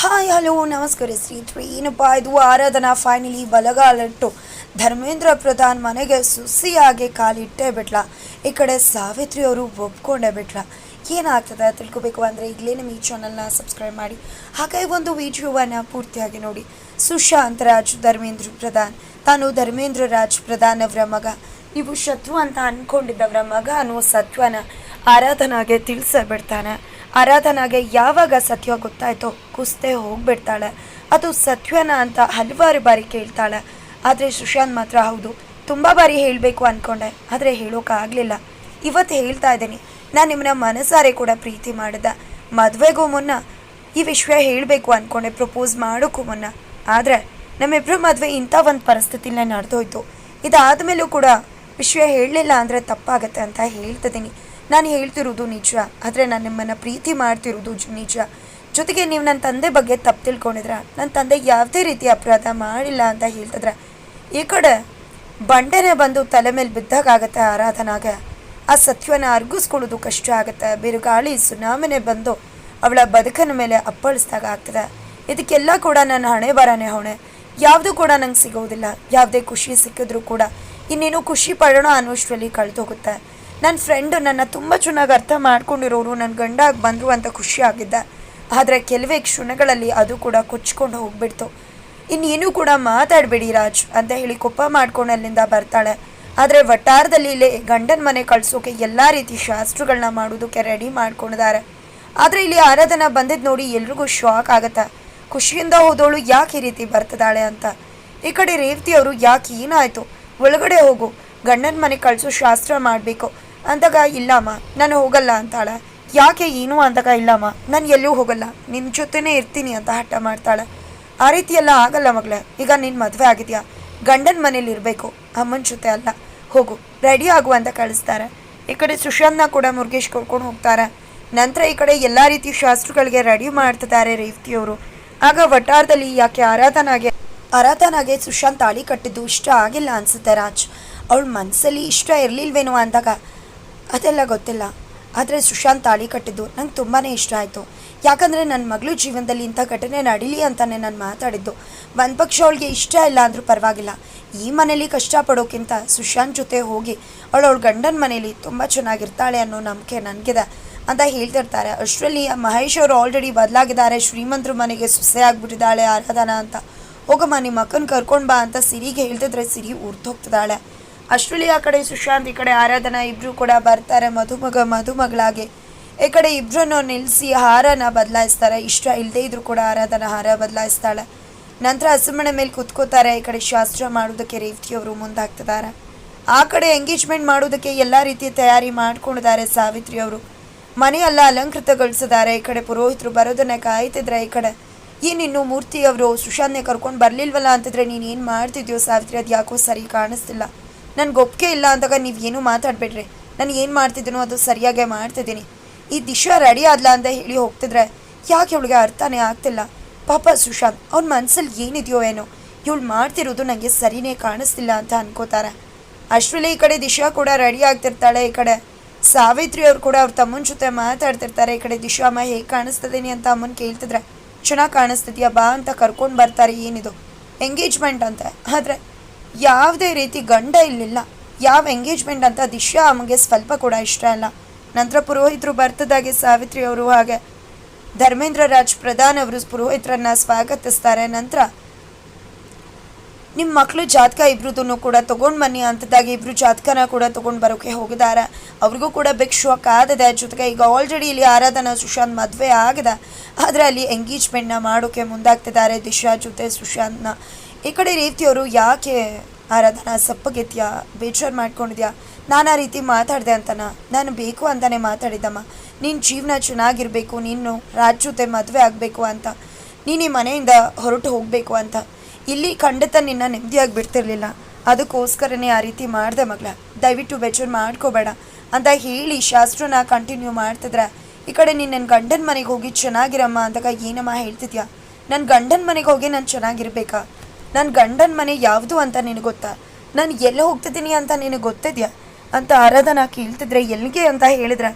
Hi hello ನಮಸ್ಕಾರ ಸ್ನೇಹಿತರೆ. ಏನಪ್ಪ ಇದು ಆರಾಧನಾ ಫೈನಲಿ ಬಲಗಾಲಿಟ್ಟು ಧರ್ಮೇಂದ್ರ ಪ್ರಧಾನ್ ಮನೆಗೆ ಸುಸಿಯಾಗಿ ಕಾಲಿಟ್ಟೇ ಬಿಟ್ಲ. ಈ ಕಡೆ ಸಾವಿತ್ರಿ ಅವರು ಒಪ್ಕೊಂಡೇ ಬಿಟ್ಲ. ಏನಾಗ್ತದೆ ತಿಳ್ಕೊಬೇಕು ಅಂದರೆ ಈಗಲೇ ನಿಮ್ಮ ಈ ಚಾನಲ್ನ ಸಬ್ಸ್ಕ್ರೈಬ್ ಮಾಡಿ, ಹಾಗೆ ಒಂದು ವಿಡಿಯೋವನ್ನು ಪೂರ್ತಿಯಾಗಿ ನೋಡಿ. ಸುಶಾಂತ್ ರಾಜ್ ಧರ್ಮೇಂದ್ರ ಪ್ರಧಾನ್ ತಾನು ಧರ್ಮೇಂದ್ರ ರಾಜ್ ಪ್ರಧಾನ್ ಅವರ ಮಗ, ನೀವು ಶತ್ರು ಅಂತ ಅಂದ್ಕೊಂಡಿದ್ದವರ ಮಗ ಅನ್ನೋ ಸತ್ವನ ಆರಾಧನಾಗೆ ತಿಳಿಸೇ ಬಿಡ್ತಾನೆ. ಆರಾಧನಾಗೆ ಯಾವಾಗ ಸತ್ಯ ಗೊತ್ತಾಯ್ತೋ ಕುಸ್ತೆ ಹೋಗ್ಬಿಡ್ತಾಳೆ. ಅದು ಸತ್ಯನ ಅಂತ ಹಲವಾರು ಬಾರಿ ಕೇಳ್ತಾಳೆ. ಆದರೆ ಸುಶಾಂತ್ ಮಾತ್ರ ಹೌದು ತುಂಬ ಬಾರಿ ಹೇಳಬೇಕು ಅಂದ್ಕೊಂಡೆ, ಆದರೆ ಹೇಳೋಕ್ಕಾಗಲಿಲ್ಲ. ಇವತ್ತು ಹೇಳ್ತಾ ಇದ್ದೀನಿ, ನಾನು ನಿಮ್ಮನ್ನ ಮನಸಾರೆ ಕೂಡ ಪ್ರೀತಿ ಮಾಡಿದೆ. ಮದುವೆಗೂ ಮುನ್ನ ಈ ವಿಷಯ ಹೇಳಬೇಕು ಅಂದ್ಕೊಂಡೆ, ಪ್ರಪೋಸ್ ಮಾಡೋಕ್ಕೂ ಮುನ್ನ. ಆದರೆ ನಮ್ಮಿಬ್ಬರು ಮದುವೆ ಇಂಥ ಒಂದು ಪರಿಸ್ಥಿತಿಲೇ ನಡೆದೋಯ್ತು. ಇದಾದಮೇಲೂ ಕೂಡ ವಿಷಯ ಹೇಳಲಿಲ್ಲ ಅಂದರೆ ತಪ್ಪಾಗತ್ತೆ ಅಂತ ಹೇಳ್ತಿದ್ದೀನಿ. ನಾನು ಹೇಳ್ತಿರೋದು ನಿಜ, ಆದರೆ ನಾನು ನಿಮ್ಮನ್ನು ಪ್ರೀತಿ ಮಾಡ್ತಿರೋದು ನಿಜ. ಜೊತೆಗೆ ನೀವು ನನ್ನ ತಂದೆ ಬಗ್ಗೆ ತಪ್ಪು ತಿಳ್ಕೊಂಡಿದ್ರ, ನನ್ನ ತಂದೆ ಯಾವುದೇ ರೀತಿ ಅಪರಾಧ ಮಾಡಿಲ್ಲ ಅಂತ ಹೇಳ್ತಿದ್ರೆ, ಈ ಕಡೆ ಬಂಡೆನೇ ಬಂದು ತಲೆ ಮೇಲೆ ಬಿದ್ದಾಗತ್ತೆ ಆರಾಧನಾಗೆ. ಆ ಸತ್ಯನ ಅರ್ಗಿಸ್ಕೊಳ್ಳೋದು ಕಷ್ಟ ಆಗುತ್ತೆ. ಬಿರುಗಾಳಿ ಸುನಾಮಿನೇ ಬಂದು ಅವಳ ಬದುಕನ ಮೇಲೆ ಅಪ್ಪಳಿಸ್ದಾಗ ಆಗ್ತದೆ. ಇದಕ್ಕೆಲ್ಲ ಕೂಡ ನನ್ನ ಹಣೆ ಬರನೇ ಹೊಣೆ. ಯಾವುದೂ ಕೂಡ ನಂಗೆ ಸಿಗೋದಿಲ್ಲ. ಯಾವುದೇ ಖುಷಿ ಸಿಕ್ಕಿದ್ರೂ ಕೂಡ ಇನ್ನೇನು ಖುಷಿ ಪಡೋಣ ಅನ್ನೋಷ್ಟರಲ್ಲಿ ಕಳೆದೋಗುತ್ತೆ. ನನ್ನ ಫ್ರೆಂಡು ನನ್ನ ತುಂಬ ಚೆನ್ನಾಗಿ ಅರ್ಥ ಮಾಡ್ಕೊಂಡಿರೋರು ನನ್ನ ಗಂಡಾಗಿ ಬಂದರು ಅಂತ ಖುಷಿ ಆಗಿದ್ದೆ. ಆದರೆ ಕೆಲವೇ ಕ್ಷಣಗಳಲ್ಲಿ ಅದು ಕೂಡ ಕೊಚ್ಕೊಂಡು ಹೋಗ್ಬಿಡ್ತು. ಇನ್ನೇನು ಕೂಡ ಮಾತಾಡಬೇಡಿ ರಾಜ್ ಅಂತ ಹೇಳಿ ಕೋಪ ಮಾಡ್ಕೊಂಡು ಅಲ್ಲಿಂದ ಬರ್ತಾಳೆ. ಆದರೆ ವಟಾರದಲ್ಲಿ ಇಲ್ಲಿ ಗಂಡನ ಮನೆ ಕಳಿಸೋಕೆ ಎಲ್ಲ ರೀತಿ ಶಾಸ್ತ್ರಗಳನ್ನ ಮಾಡೋದಕ್ಕೆ ರೆಡಿ ಮಾಡ್ಕೊಂಡಿದ್ದಾರೆ. ಆದರೆ ಇಲ್ಲಿ ಆರಾಧನಾ ಬಂದಿದ್ದು ನೋಡಿ ಎಲ್ರಿಗೂ ಶಾಕ್ ಆಗುತ್ತೆ. ಖುಷಿಯಿಂದ ಹೋದವಳು ಯಾಕೆ ಈ ರೀತಿ ಬರ್ತದಾಳೆ ಅಂತ. ಈ ಕಡೆ ರೇವತಿ ಅವರು ಯಾಕೆ ಏನಾಯಿತು, ಒಳಗಡೆ ಹೋಗು, ಗಂಡನ ಮನೆ ಕಳಿಸೋ ಶಾಸ್ತ್ರ ಮಾಡಬೇಕು ಅಂದಾಗ, ಇಲ್ಲಮ್ಮ ನಾನು ಹೋಗಲ್ಲ ಅಂತಾಳೆ. ಯಾಕೆ ಏನು ಅಂದಾಗ, ಇಲ್ಲಮ್ಮ ನಾನು ಎಲ್ಲೂ ಹೋಗಲ್ಲ, ನಿನ್ನ ಜೊತೆನೇ ಇರ್ತೀನಿ ಅಂತ ಹಠ ಮಾಡ್ತಾಳೆ. ಆ ರೀತಿ ಎಲ್ಲ ಆಗಲ್ಲ ಮಗಳೇ, ಈಗ ನಿನ್ನ ಮದುವೆ ಆಗಿದೆಯಾ, ಗಂಡನ ಮನೇಲಿ ಇರಬೇಕು, ಅಮ್ಮನ ಜೊತೆ ಅಲ್ಲ, ಹೋಗು ರೆಡಿ ಆಗು ಅಂತ ಕಳಿಸ್ತಾರೆ. ಈ ಕಡೆ ಸುಶಾಂತ್ನ ಕೂಡ ಮುರುಗೇಶ್ ಕರ್ಕೊಂಡು ಹೋಗ್ತಾರೆ. ನಂತರ ಈ ಕಡೆ ಎಲ್ಲ ರೀತಿ ಶಾಸ್ತ್ರಗಳಿಗೆ ರೆಡಿ ಮಾಡ್ತಿದ್ದಾರೆ ರೇವತಿಯವರು. ಆಗ ವಟಾರದಲ್ಲಿ ಯಾಕೆ ಆರಾಧನಾಗೆ ಸುಶಾಂತ್ ತಾಳಿ ಕಟ್ಟಿದ್ದು ಇಷ್ಟ ಆಗಿಲ್ಲ ಅನಿಸುತ್ತೆ ರಾಜ್. ಅವಳ ಮನಸ್ಸಲ್ಲಿ ಇಷ್ಟ ಇರಲಿಲ್ವೇನೋ ಅಂದಾಗ ಅದೆಲ್ಲ ಗೊತ್ತಿಲ್ಲ. ಆದರೆ ಸುಶಾಂತ್ ತಾಳಿ ಕಟ್ಟಿದ್ದು ನಂಗೆ ತುಂಬಾ ಇಷ್ಟ ಆಯಿತು. ಯಾಕಂದರೆ ನನ್ನ ಮಗಳು ಜೀವನದಲ್ಲಿ ಇಂಥ ಘಟನೆ ನಡೀಲಿ ಅಂತಲೇ ನಾನು ಮಾತಾಡಿದ್ದು. ಒಂದು ಪಕ್ಷ ಅವಳಿಗೆ ಇಷ್ಟ ಇಲ್ಲ ಅಂದರೂ ಪರವಾಗಿಲ್ಲ, ಈ ಮನೇಲಿ ಕಷ್ಟಪಡೋಕ್ಕಿಂತ ಸುಶಾಂತ್ ಜೊತೆ ಹೋಗಿ ಅವಳ ಗಂಡನ ಮನೇಲಿ ತುಂಬ ಚೆನ್ನಾಗಿರ್ತಾಳೆ ಅನ್ನೋ ನಂಬಿಕೆ ನನಗಿದೆ ಅಂತ ಹೇಳ್ತಿರ್ತಾರೆ. ಅಷ್ಟರಲ್ಲಿ ಮಹೇಶ್ ಅವರು ಆಲ್ರೆಡಿ ಬದಲಾಗಿದ್ದಾರೆ, ಶ್ರೀಮಂತರ ಮನೆಗೆ ಸೊಸೆ ಆಗ್ಬಿಟ್ಟಿದ್ದಾಳೆ ಆರಾಧನಾ ಅಂತ. ಹೋಗಮ್ಮ ನಿಮ್ಮ ಅಕ್ಕನ ಕರ್ಕೊಂಡು ಬಾ ಅಂತ ಸಿರಿಗೆ ಹೇಳ್ತಿದ್ರೆ ಸಿರಿ ಉರ್ತೋಗ್ತಿದ್ದಾಳೆ. ಅಷ್ಟರಲ್ಲಿ ಆ ಕಡೆ ಸುಶಾಂತ್ ಈ ಕಡೆ ಆರಾಧನಾ ಇಬ್ಬರು ಕೂಡ ಬರ್ತಾರೆ ಮದುಮಗಳಾಗಿ. ಈ ಕಡೆ ಇಬ್ಬರನ್ನು ನಿಲ್ಲಿಸಿ ಹಾರನ ಬದಲಾಯಿಸ್ತಾರೆ. ಇಷ್ಟ ಇಲ್ಲದೆ ಇದ್ರೂ ಕೂಡ ಆರಾಧನಾ ಹಾರ ಬದಲಾಯಿಸ್ತಾಳೆ. ನಂತರ ಹಸುಮಣೆ ಮೇಲೆ ಕುತ್ಕೋತಾರೆ. ಈ ಕಡೆ ಶಾಸ್ತ್ರ ಮಾಡೋದಕ್ಕೆ ರೇವತಿಯವರು ಮುಂದಾಗ್ತಿದ್ದಾರೆ. ಆ ಕಡೆ ಎಂಗೇಜ್ಮೆಂಟ್ ಮಾಡೋದಕ್ಕೆ ಎಲ್ಲ ರೀತಿಯ ತಯಾರಿ ಮಾಡ್ಕೊಂಡಿದ್ದಾರೆ ಸಾವಿತ್ರಿಯವರು. ಮನೆಯೆಲ್ಲ ಅಲಂಕೃತಗೊಳಿಸಿದ್ದಾರೆ. ಈ ಕಡೆ ಪುರೋಹಿತರು ಬರೋದನ್ನೇ ಕಾಯ್ತಿದ್ರೆ. ಈ ಕಡೆ ಏನಿನ್ನು ಮೂರ್ತಿಯವರು ಸುಶಾಂತ್ನೇ ಕರ್ಕೊಂಡು ಬರಲಿಲ್ವಲ್ಲ ಅಂತಿದ್ರೆ, ನೀನು ಏನು ಮಾಡ್ತಿದ್ಯೋ ಸಾವಿತ್ರಿ, ಅದು ಯಾಕೋ ಸರಿ ಕಾಣಿಸ್ತಿಲ್ಲ, ನನಗೆ ಒಪ್ಪಿಗೆ ಇಲ್ಲ ಅಂದಾಗ ನೀವೇನು ಮಾತಾಡಬೇಡ್ರಿ, ನಾನು ಏನು ಮಾಡ್ತಿದ್ದೀನೋ ಅದು ಸರಿಯಾಗೇ ಮಾಡ್ತಿದ್ದೀನಿ. ಈ ದಿಶಾ ರೆಡಿ ಆದ್ಲ ಅಂತ ಹೇಳಿ ಹೋಗ್ತಿದ್ರೆ ಯಾಕೆ ಇವಳಿಗೆ ಅರ್ಥನೇ ಆಗ್ತಿಲ್ಲ. ಪಾಪ ಸುಶಾಂತ್ ಅವ್ನ ಮನಸ್ಸಲ್ಲಿ ಏನಿದೆಯೋ ಏನೋ, ಇವಳು ಮಾಡ್ತಿರೋದು ನನಗೆ ಸರಿನೇ ಕಾಣಿಸ್ತಿಲ್ಲ ಅಂತ ಅನ್ಕೋತಾರೆ. ಅಷ್ಟರಲ್ಲಿ ಈ ಕಡೆ ದಿಶಾ ಕೂಡ ರೆಡಿ ಆಗ್ತಿರ್ತಾಳೆ. ಈ ಕಡೆ ಸಾವಿತ್ರಿ ಅವ್ರು ಕೂಡ ಅವ್ರ ತಮ್ಮನ ಜೊತೆ ಮಾತಾಡ್ತಿರ್ತಾರೆ. ಈ ಕಡೆ ದಿಶಾ ಅಮ್ಮ ಹೇಗೆ ಕಾಣಿಸ್ತದೇನಿ ಅಂತ ಅಮ್ಮನ ಕೇಳ್ತಿದ್ರೆ, ಚೆನ್ನಾಗಿ ಕಾಣಿಸ್ತಿದ್ಯಾ ಬಾ ಅಂತ ಕರ್ಕೊಂಡು ಬರ್ತಾರೆ. ಏನಿದು ಎಂಗೇಜ್ಮೆಂಟ್ ಅಂತ, ಆದರೆ ಯಾವುದೇ ರೀತಿ ಗಂಡ ಇಲ್ಲಿಲ್ಲ. ಯಾವ ಎಂಗೇಜ್ಮೆಂಟ್ ಅಂತ ದಿಶಾ ಅಮ್ಮಗೆ ಸ್ವಲ್ಪ ಕೂಡ ಇಷ್ಟ ಇಲ್ಲ. ನಂತರ ಪುರೋಹಿತರು ಬರ್ತದಾಗೆ ಸಾವಿತ್ರಿ ಅವರು ಹಾಗೆ ಧರ್ಮೇಂದ್ರ ರಾಜ್ ಪ್ರಧಾನ್ ಅವರು ಪುರೋಹಿತರನ್ನ ಸ್ವಾಗತಿಸ್ತಾರೆ. ನಂತರ ನಿಮ್ಮ ಮಕ್ಕಳು ಜಾತಕ ಇಬ್ರದನ್ನು ಕೂಡ ತೊಗೊಂಡು ಬನ್ನಿ ಅಂತದಾಗಿ ಇಬ್ಬರು ಜಾತಕನ ಕೂಡ ತೊಗೊಂಡು ಬರೋಕ್ಕೆ ಹೋಗಿದ್ದಾರೆ. ಅವ್ರಿಗೂ ಕೂಡ ಬಿಗ್ ಶಾಕ್ ಆಗಿದೆ. ಜೊತೆಗೆ ಈಗ ಆಲ್ರೆಡಿ ಇಲ್ಲಿ ಆರಾಧನಾ ಸುಶಾಂತ್ ಮದುವೆ ಆಗಿದೆ, ಆದರೆ ಅಲ್ಲಿ ಎಂಗೇಜ್ಮೆಂಟ್ನ ಮಾಡೋಕ್ಕೆ ಮುಂದಾಗ್ತಿದ್ದಾರೆ ದಿಶಾ ಜೊತೆ ಸುಶಾಂತ್ನ. ಈ ಕಡೆ ರೇವತಿಯವರು, ಯಾಕೆ ಆರಾಧನಾ ಸಪ್ಪಗೆತ್ಯಾ, ಬೇಜಾರು ಮಾಡ್ಕೊಂಡಿದ್ಯಾ, ನಾನು ಆ ರೀತಿ ಮಾತಾಡಿದೆ ಅಂತನಾ, ನಾನು ಬೇಕು ಅಂತಲೇ ಮಾತಾಡಿದ್ದಮ್ಮ, ನಿನ್ನ ಜೀವನ ಚೆನ್ನಾಗಿರಬೇಕು, ನೀನು ರಾಜ್ ಜೊತೆ ಮದುವೆ ಆಗಬೇಕು ಅಂತ, ನೀನು ಈ ಮನೆಯಿಂದ ಹೊರಟು ಹೋಗಬೇಕು ಅಂತ. ಇಲ್ಲಿ ಖಂಡಿತ ನಿನ್ನ ನೆಮ್ಮದಿಯಾಗಿ ಬಿಡ್ತಿರ್ಲಿಲ್ಲ, ಅದಕ್ಕೋಸ್ಕರನೇ ಆ ರೀತಿ ಮಾಡಿದೆ ಮಗಳ, ದಯವಿಟ್ಟು ಬೇಜಾರು ಮಾಡ್ಕೋಬೇಡ ಅಂತ ಹೇಳಿ ಶಾಸ್ತ್ರನ ಕಂಟಿನ್ಯೂ ಮಾಡ್ತಿದ್ರೆ. ಈ ಕಡೆ ನೀನು ನನ್ನ ಗಂಡನ ಮನೆಗೆ ಹೋಗಿ ಚೆನ್ನಾಗಿರಮ್ಮ ಅಂದಾಗ, ಏನಮ್ಮ ಹೇಳ್ತಿದ್ಯಾ, ನನ್ನ ಗಂಡನ ಮನೆಗೆ ಹೋಗಿ ನಾನು ಚೆನ್ನಾಗಿರ್ಬೇಕಾ, ನನ್ನ ಗಂಡನ ಮನೆ ಯಾವುದು ಅಂತ ನಿನಗೆ ಗೊತ್ತಾ, ನಾನು ಎಲ್ಲೇ ಹೋಗ್ತಿದ್ದೀನಿ ಅಂತ ನಿನಗೆ ಗೊತ್ತಿದೆಯಾ ಅಂತ ಆರಾಧನಾ ಕೇಳ್ತಿದ್ರೆ, ಎಲ್ಲಿಗೆ ಅಂತ ಹೇಳಿದ್ರೆ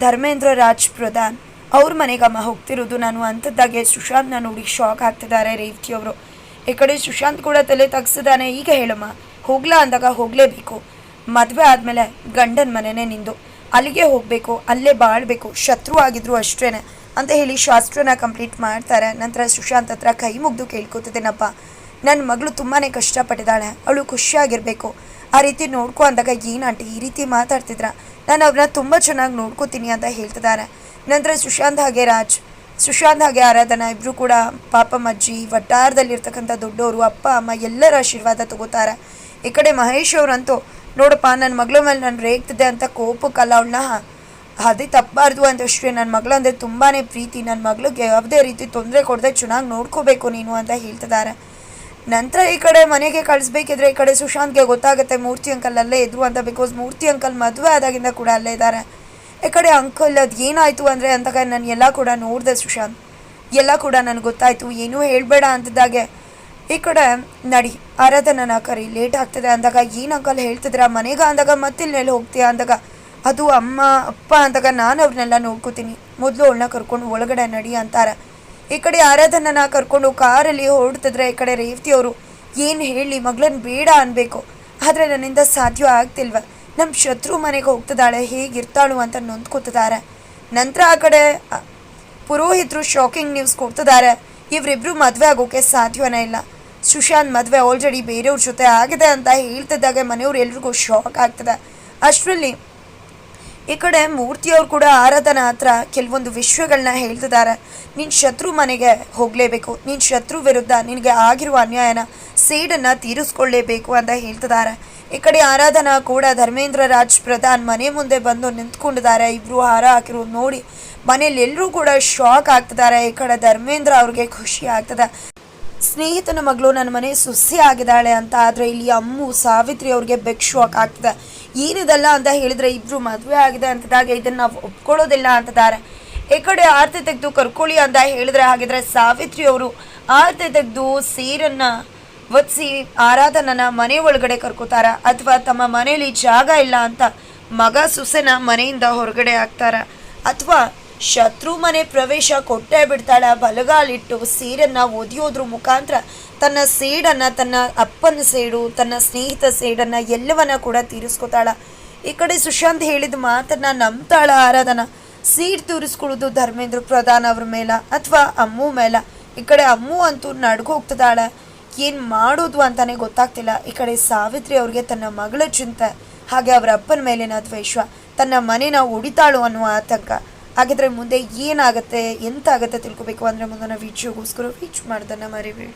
ಧರ್ಮೇಂದ್ರ ರಾಜ್ ಪ್ರಧಾನ್ ಅವ್ರ ಮನೆಗಮ್ಮ ಹೋಗ್ತಿರೋದು ನಾನು ಅಂಥದ್ದಾಗೆ ಸುಶಾಂತ್ನ ನೋಡಿ ಶಾಕ್ ಆಗ್ತಿದ್ದಾರೆ ರೇವತಿಯವರು. ಈ ಕಡೆ ಸುಶಾಂತ್ ಕೂಡ ತಲೆ ತಗ್ಸಿದಾನೆ. ಈಗ ಹೇಳಮ್ಮ, ಹೋಗ್ಲಾ ಅಂದಾಗ ಹೋಗಲೇಬೇಕು. ಮದುವೆ ಆದಮೇಲೆ ಗಂಡನ ಮನೆಯೇ ನಿಂದು, ಅಲ್ಲಿಗೆ ಹೋಗಬೇಕು, ಅಲ್ಲೇ ಬಾಳಬೇಕು, ಶತ್ರು ಆಗಿದ್ರು ಅಷ್ಟೇ ಅಂತ ಹೇಳಿ ಶಾಸ್ತ್ರನ ಕಂಪ್ಲೀಟ್ ಮಾಡ್ತಾರೆ. ನಂತರ ಸುಶಾಂತ್ ಹತ್ರ ಕೈ ಮುಗ್ದು ಕೇಳ್ಕೊತಿದ್ದೇನಪ್ಪ, ನನ್ನ ಮಗಳು ತುಂಬಾ ಕಷ್ಟಪಟ್ಟಿದ್ದಾಳೆ, ಅವಳು ಖುಷಿಯಾಗಿರಬೇಕು, ಆ ರೀತಿ ನೋಡ್ಕೊ ಅಂದಾಗ ಏನು ಆಂಟಿ ಈ ರೀತಿ ಮಾತಾಡ್ತಿದ್ರ, ನಾನು ಅವ್ರನ್ನ ತುಂಬ ಚೆನ್ನಾಗಿ ನೋಡ್ಕೋತೀನಿ ಅಂತ ಹೇಳ್ತಿದ್ದಾರೆ. ನಂತರ ಸುಶಾಂತ್ ಹಾಗೆ ಆರಾಧನಾ ಇಬ್ಬರು ಕೂಡ ಪಾಪಮ್ಮಜ್ಜಿ ವಟ್ಟಾರದಲ್ಲಿರ್ತಕ್ಕಂಥ ದೊಡ್ಡವರು ಅಪ್ಪ ಅಮ್ಮ ಎಲ್ಲರ ಆಶೀರ್ವಾದ ತಗೋತಾರೆ. ಈ ಕಡೆ ಮಹೇಶ್ ಅವರಂತೂ ನೋಡಪ್ಪ ನನ್ನ ಮಗಳ ಮೇಲೆ ನಾನು ರೇಗ್ತಿದ್ದೆ ಅಂತ ಕೋಪಕ್ಕಲ್ಲ, ಅವಳನ್ನ ಅದೇ ತಪ್ಪಬಾರ್ದು ಅಂತಷ್ಟೇ, ನನ್ನ ಮಗಳಂದರೆ ತುಂಬಾ ಪ್ರೀತಿ, ನನ್ನ ಮಗಳಿಗೆ ಯಾವುದೇ ರೀತಿ ತೊಂದರೆ ಕೊಡದೆ ಚೆನ್ನಾಗಿ ನೋಡ್ಕೋಬೇಕು ನೀನು ಅಂತ ಹೇಳ್ತಿದ್ದಾರೆ. ನಂತರ ಈ ಕಡೆ ಮನೆಗೆ ಕಳಿಸ್ಬೇಕಿದ್ರೆ ಈ ಕಡೆ ಸುಶಾಂತ್ಗೆ ಗೊತ್ತಾಗುತ್ತೆ ಮೂರ್ತಿ ಅಂಕಲ್ ಅಲ್ಲೇ ಇದ್ರು ಅಂತ. ಬಿಕಾಸ್ ಮೂರ್ತಿ ಅಂಕಲ್ ಮದುವೆ ಆದಾಗಿಂದ ಕೂಡ ಅಲ್ಲೇ ಇದ್ದಾರೆ. ಈ ಕಡೆ ಅಂಕಲ್ ಅದು ಏನಾಯಿತು ಅಂದರೆ ಅಂತಾಗ ನಾನು ಎಲ್ಲ ಕೂಡ ನೋಡಿದೆ ಸುಶಾಂತ್, ಎಲ್ಲ ಕೂಡ ನನಗೆ ಗೊತ್ತಾಯಿತು, ಏನೂ ಹೇಳಬೇಡ ಅಂತಿದ್ದಾಗೆ ಈ ಕಡೆ ನಡಿ ಆರಾಧನಾ ಕರಿ ಲೇಟ್ ಆಗ್ತದೆ ಅಂದಾಗ, ಏನು ಅಂಕಲ್ ಹೇಳ್ತಿದ್ರ ಮನೆಗೆ ಅಂದಾಗ ಮತ್ತಿಲ್ಲೆಲ್ಲಿ ಹೋಗ್ತೀಯಾ ಅಂದಾಗ, ಅದು ಅಮ್ಮ ಅಪ್ಪ ಅಂದಾಗ ನಾನು ಅವ್ರನ್ನೆಲ್ಲ ನೋಡ್ಕೋತೀನಿ, ಮೊದಲು ಅವಳನ್ನ ಕರ್ಕೊಂಡು ಒಳಗಡೆ ನಡಿ ಅಂತಾರೆ. ಈ ಕಡೆ ಆರಾಧನನ ಕರ್ಕೊಂಡು ಕಾರಲ್ಲಿ ಹೊರಡ್ತಿದ್ರೆ ಈ ಕಡೆ ರೇವತಿಯವರು ಏನು ಹೇಳಿ ಮಗಳನ್ನ ಬೇಡ ಅನ್ಬೇಕು, ಆದರೆ ನನ್ನಿಂದ ಸಾಧ್ಯ ಆಗ್ತಿಲ್ವ, ನಮ್ಮ ಶತ್ರು ಮನೆಗೆ ಹೋಗ್ತಿದ್ದಾಳೆ, ಹೇಗಿರ್ತಾಳು ಅಂತ ನೊಂದ್ಕೋತಿದ್ದಾರೆ. ನಂತರ ಆ ಕಡೆ ಪುರೋಹಿತರು ಶಾಕಿಂಗ್ ನ್ಯೂಸ್ ಕೊಡ್ತಿದ್ದಾರೆ, ಇವರಿಬ್ಬರು ಮದುವೆ ಆಗೋಕ್ಕೆ ಸಾಧ್ಯವೇ ಇಲ್ಲ, ಸುಶಾಂತ್ ಮದುವೆ ಆಲ್ರೆಡಿ ಬೇರೆಯವ್ರ ಜೊತೆ ಆಗಿದೆ ಅಂತ ಹೇಳ್ತಿದ್ದಾಗ ಮನೆಯವ್ರು ಎಲ್ರಿಗೂ ಶಾಕ್ ಆಗ್ತದೆ. ಅಷ್ಟರಲ್ಲಿ ಈ ಕಡೆ ಮೂರ್ತಿಯವ್ರು ಕೂಡ ಆರಾಧನಾ ಹತ್ರ ಕೆಲವೊಂದು ವಿಷಯಗಳನ್ನ ಹೇಳ್ತಿದ್ದಾರೆ. ನಿನ್ನ ಶತ್ರು ಮನೆಗೆ ಹೋಗಲೇಬೇಕು, ನಿನ್ನ ಶತ್ರು ವಿರುದ್ಧ ನಿನಗೆ ಆಗಿರುವ ಅನ್ಯಾಯನ ಸೇಡನ್ನು ತೀರಿಸ್ಕೊಳ್ಳೇಬೇಕು ಅಂತ ಹೇಳ್ತಿದ್ದಾರೆ. ಈ ಕಡೆ ಆರಾಧನಾ ಕೂಡ ಧರ್ಮೇಂದ್ರ ರಾಜ್ ಪ್ರಧಾನ್ ಮನೆ ಮುಂದೆ ಬಂದು ನಿಂತ್ಕೊಂಡಿದ್ದಾರೆ. ಇಬ್ಬರು ಹಾರ ಹಾಕಿರೋದು ನೋಡಿ ಮನೇಲಿ ಎಲ್ಲರೂ ಕೂಡ ಶಾಕ್ ಆಗ್ತಿದ್ದಾರೆ. ಈ ಕಡೆ ಧರ್ಮೇಂದ್ರ ಅವ್ರಿಗೆ ಖುಷಿ ಆಗ್ತದೆ, ಸ್ನೇಹಿತನ ಮಗಳು ನನ್ನ ಮನೆ ಸುಸ್ಸಿ ಆಗಿದ್ದಾಳೆ ಅಂತ. ಆದರೆ ಇಲ್ಲಿ ಅಮ್ಮು ಸಾವಿತ್ರಿ ಅವ್ರಿಗೆ ಬೆಗ್ ಶಾಕ್ ಆಗ್ತದೆ. ಏನಿದಲ್ಲ ಅಂತ ಹೇಳಿದರೆ ಇಬ್ಬರು ಮದುವೆ ಆಗಿದೆ ಅಂತಿದಾಗ ಇದನ್ನು ನಾವು ಒಪ್ಕೊಳ್ಳೋದಿಲ್ಲ ಅಂತಿದ್ದಾರೆ. ಈ ಕಡೆ ಆರತಿ ತೆಗೆದು ಕರ್ಕೊಳ್ಳಿ ಅಂತ ಹೇಳಿದ್ರೆ, ಹಾಗಿದ್ರೆ ಸಾವಿತ್ರಿ ಅವರು ಆರತಿ ತೆಗೆದು ಸೀರನ್ನು ಒದಿಸಿ ಆರಾಧನನ ಮನೆ ಒಳಗಡೆ ಕರ್ಕೋತಾರ, ಅಥವಾ ತಮ್ಮ ಮನೆಯಲ್ಲಿ ಜಾಗ ಇಲ್ಲ ಅಂತ ಮಗ ಸೊಸೆನ ಮನೆಯಿಂದ ಹೊರಗಡೆ ಹಾಕ್ತಾರ, ಅಥವಾ ಶತ್ರು ಮನೆ ಪ್ರವೇಶ ಕೊಟ್ಟೇ ಬಿಡ್ತಾಳ, ಬಲಗಾಲಿಟ್ಟು ಸೀರನ್ನು ಒದಿಯೋದ್ರ ಮುಖಾಂತರ ತನ್ನ ಸೇಡನ್ನು, ತನ್ನ ಅಪ್ಪನ ಸೇಡು, ತನ್ನ ಸ್ನೇಹಿತ ಸೇಡನ್ನು ಎಲ್ಲವನ್ನ ಕೂಡ ತೀರಿಸ್ಕೊತಾಳ. ಈ ಕಡೆ ಸುಶಾಂತ್ ಹೇಳಿದ ಮಾತನ್ನ ನಂಬ್ತಾಳ ಆರಾಧನಾ. ಸೀಡ್ ತೀರಿಸ್ಕೊಳ್ಳೋದು ಧರ್ಮೇಂದ್ರ ಪ್ರಧಾನ್ ಅವ್ರ ಮೇಲ ಅಥವಾ ಅಮ್ಮು ಮೇಲ. ಈ ಕಡೆ ಅಮ್ಮು ಅಂತೂ ನಡ್ಗೋಗ್ತದಾಳೆ, ಏನು ಮಾಡೋದು ಅಂತಾನೆ ಗೊತ್ತಾಗ್ತಿಲ್ಲ. ಈ ಕಡೆ ಸಾವಿತ್ರಿ ಅವ್ರಿಗೆ ತನ್ನ ಮಗಳ ಚಿಂತೆ, ಹಾಗೆ ಅವರ ಅಪ್ಪನ ಮೇಲಿನ ದ್ವೇಷ, ತನ್ನ ಮನೇನ ಒಡಿತಾಳು ಅನ್ನುವ ಆತಂಕ. ಹಾಗಿದ್ರೆ ಮುಂದೆ ಏನಾಗುತ್ತೆ ಎಂತಾಗುತ್ತೆ ತಿಳ್ಕೊಬೇಕು ಅಂದರೆ ಮುಂದಿನ ವಿಡಿಯೋಗೋಸ್ಕರ ವೀಚ್ ಮಾಡೋದನ್ನು ಮರಿಬೇಡಿ.